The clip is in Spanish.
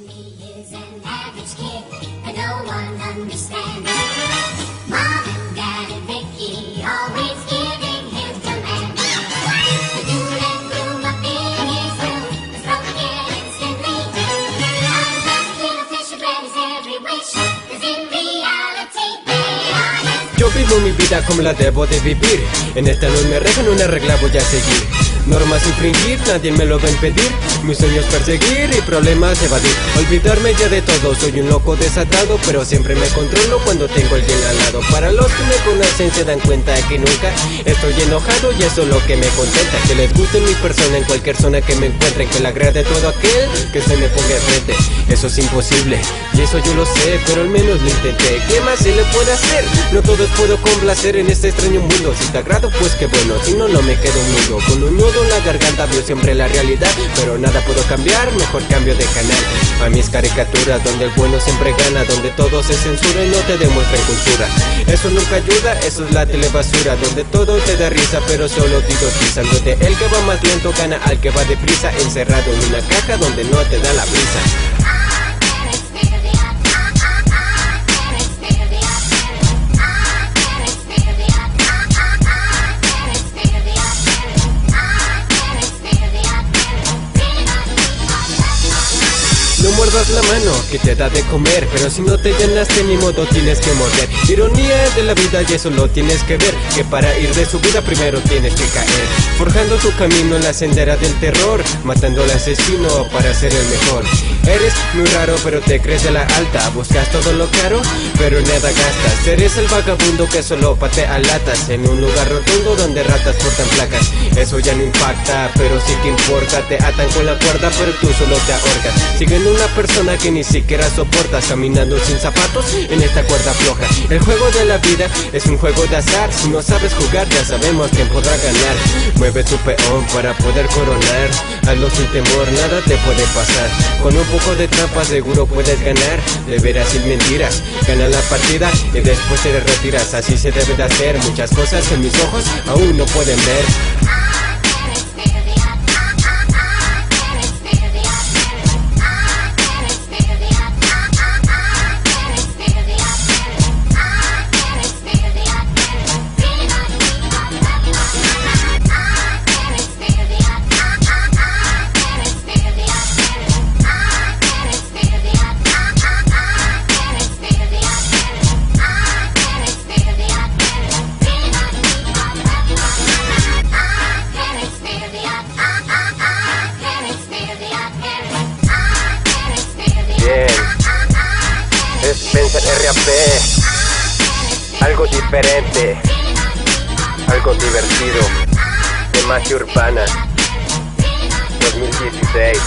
me is an average kid that no one understands. Mom and Dad and Vicky always giving him commands. The doom and gloom up in his room was broken instantly. Eyes like a little fish of bread, his every wish, 'cause in reality they are his. Yo vivo mi vida como la debo de vivir. En esta no me rejan, una regla voy a seguir. Normas infringir, nadie me lo va a impedir. Mis sueños perseguir y problemas evadir. Olvidarme ya de todo, soy un loco desatado, pero siempre me controlo cuando tengo a alguien al lado. Para los que me conocen se dan cuenta que nunca estoy enojado y eso es lo que me contenta. Que les guste mi persona en cualquier zona que me encuentren. Que le agrade a todo aquel que se me ponga enfrente. Eso es imposible y eso yo lo sé, pero al menos lo intenté. ¿Qué más se le puede hacer? No todos puedo complacer en este extraño mundo. Si te agrado pues qué bueno, si no, no me quedo mudo. Con un nudo en la garganta veo siempre la realidad, pero nada puedo cambiar, mejor cambio de canal. A mis caricaturas donde el bueno siempre gana, donde todo se censura y no te demuestran cultura. Eso nunca ayuda, eso es la telebasura, donde todo te da risa pero solo tirotiza. Donde el que va más lento gana al que va deprisa, encerrado en una caja donde no te da la brisa. No muerdas la mano que te da de comer, pero si no te llenaste ni modo tienes que morder. Ironía de la vida y eso lo tienes que ver, que para ir de su vida primero tienes que caer. Forjando tu camino en la sendera del terror, matando al asesino para ser el mejor. Eres muy raro pero te crees de la alta, buscas todo lo caro pero nada gastas. Eres el vagabundo que solo patea latas en un lugar rotundo donde ratas portan placas. Eso ya no impacta, pero sí que importa. Te atan con la cuerda pero tú solo te ahorcas. Siguen una persona que ni siquiera soportas, caminando sin zapatos en esta cuerda floja. El juego de la vida es un juego de azar. Si no sabes jugar ya sabemos quién podrá ganar. Mueve tu peón para poder coronar. Hazlo sin temor, nada te puede pasar. Con un poco de trampa seguro puedes ganar. De veras sin mentiras, gana la partida y después te retiras. Así se debe de hacer, muchas cosas que mis ojos aún no pueden ver. Es Spencer RAP, algo diferente, algo divertido, de magia urbana, 2016.